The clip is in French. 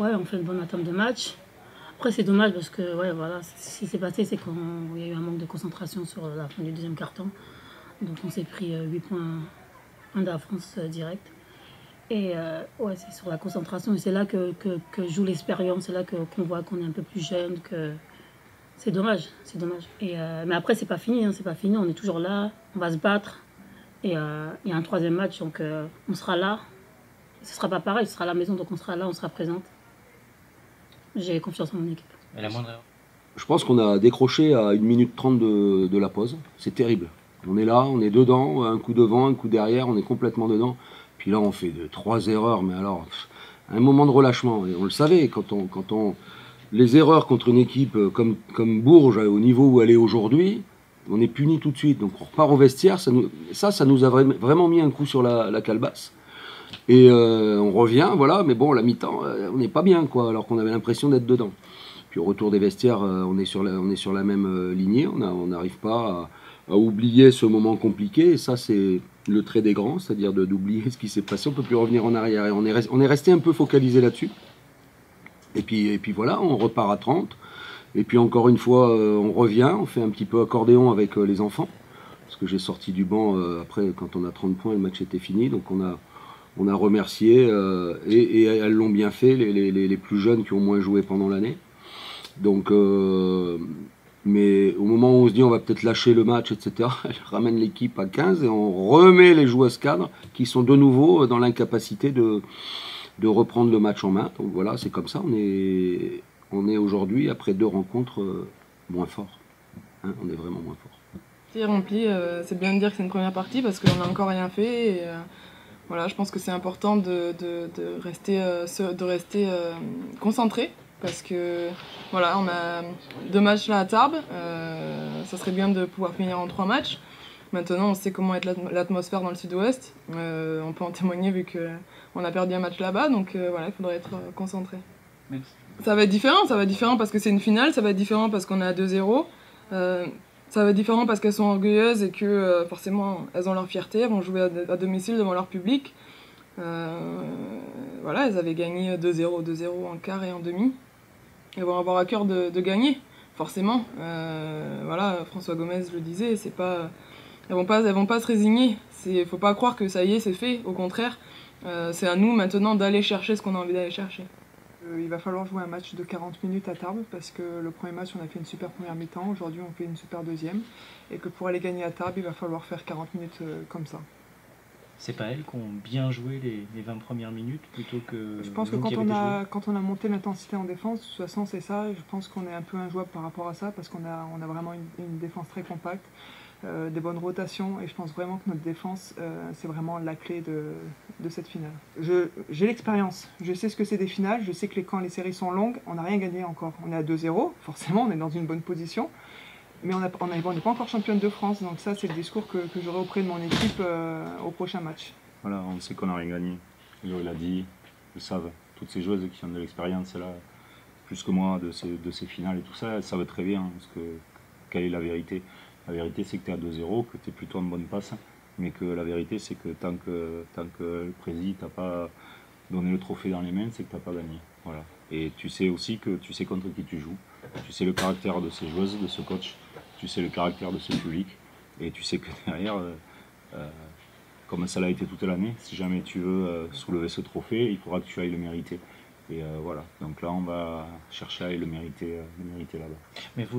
Ouais, on fait une bonne entame de match. Après, c'est dommage parce que, ouais, voilà, ce qui s'est passé, c'est qu'il y a eu un manque de concentration sur la fin du deuxième quart-temps. Donc, on s'est pris 8 points de la France direct. Et ouais, c'est sur la concentration. Et c'est là que joue l'expérience. C'est là qu'on voit qu'on est un peu plus jeune. C'est dommage, c'est dommage. Mais après, c'est pas fini, hein, c'est pas fini. On est toujours là, on va se battre. Et il y a un troisième match, donc on sera là. Ce sera pas pareil, ce sera à la maison, donc on sera là, on sera présente. J'ai confiance en mon équipe. Et la moindre erreur. Je pense qu'on a décroché à 1 minute 30 de la pause. C'est terrible. On est là, on est dedans, un coup devant, un coup derrière, on est complètement dedans. Puis là, on fait 3 erreurs, mais alors, un moment de relâchement. Et on le savait, les erreurs contre une équipe comme Bourges, au niveau où elle est aujourd'hui, on est puni tout de suite. Donc on repart au vestiaire, ça nous a vraiment mis un coup sur la calebasse. Et on revient, voilà, mais bon, la mi-temps, on n'est pas bien, quoi, alors qu'on avait l'impression d'être dedans. Puis au retour des vestiaires, on est sur la même lignée, on n'arrive pas à oublier ce moment compliqué, et ça c'est le trait des grands, c'est-à-dire d'oublier ce qui s'est passé, on ne peut plus revenir en arrière, et on est resté un peu focalisé là-dessus. Et puis voilà, on repart à 30, et puis encore une fois, on revient, on fait un petit peu accordéon avec les enfants, parce que j'ai sorti du banc après, quand on a 30 points, le match était fini, donc on a remercié, et elles l'ont bien fait, les plus jeunes qui ont moins joué pendant l'année. Donc, mais au moment où on se dit on va peut-être lâcher le match, etc., elle ramène l'équipe à 15 et on remet les joueuses cadres qui sont de nouveau dans l'incapacité de reprendre le match en main. Donc voilà, c'est comme ça, on est aujourd'hui, après 2 rencontres, moins fort. Hein, on est vraiment moins fort. C'est rempli, c'est bien de dire que c'est une première partie parce qu'on n'a encore rien fait. Et, voilà, je pense que c'est important de rester concentré. Parce que voilà, on a 2 matchs là à Tarbes, ça serait bien de pouvoir finir en 3 matchs. Maintenant, on sait comment est l'atmosphère dans le sud-ouest, on peut en témoigner vu qu'on a perdu un match là-bas, donc voilà, il faudrait être concentré. Merci. Ça va être différent parce que c'est une finale, ça va être différent parce qu'on est à 2-0, ça va être différent parce qu'elles sont orgueilleuses et que forcément elles ont leur fierté, elles vont jouer à domicile devant leur public. Voilà, elles avaient gagné 2-0, 2-0 en quart et en demi. Elles vont avoir à cœur de gagner, forcément. Voilà, François Gomez le disait, c'est pas, elles vont pas se résigner. Faut pas croire que ça y est, c'est fait. Au contraire, c'est à nous maintenant d'aller chercher ce qu'on a envie d'aller chercher. Il va falloir jouer un match de 40 minutes à Tarbes parce que le premier match on a fait une super première mi-temps, aujourd'hui on fait une super deuxième et que pour aller gagner à Tarbes il va falloir faire 40 minutes comme ça. C'est pas elles qui ont bien joué les 20 premières minutes plutôt que... Je pense que quand on a monté l'intensité en défense, de toute façon c'est ça, je pense qu'on est un peu injouable par rapport à ça parce qu'on a vraiment une défense très compacte, des bonnes rotations et je pense vraiment que notre défense c'est vraiment la clé de cette finale. J'ai l'expérience, je sais ce que c'est des finales, je sais que quand les séries sont longues, on n'a rien gagné encore. On est à 2-0, forcément on est dans une bonne position. Mais on n'est pas encore championne de France, donc ça c'est le discours que j'aurai auprès de mon équipe au prochain match. Voilà, on sait qu'on n'a rien gagné. Léo l'a dit, ils le savent. Toutes ces joueuses qui ont de l'expérience là, plus que moi, de ces finales et tout ça, elles savent très bien quelle est la vérité. La vérité c'est que tu es à 2-0, que tu es plutôt en bonne passe, mais que la vérité c'est que tant que le président t'a pas donné le trophée dans les mains, c'est que tu n'as pas gagné. Voilà. Et tu sais aussi que tu sais contre qui tu joues, tu sais le caractère de ces joueuses, de ce coach, tu sais le caractère de ce public, et tu sais que derrière, comme ça l'a été toute l'année, si jamais tu veux soulever ce trophée, il faudra que tu ailles le mériter. Et voilà, donc là on va chercher à aller le mériter là-bas. Mais vous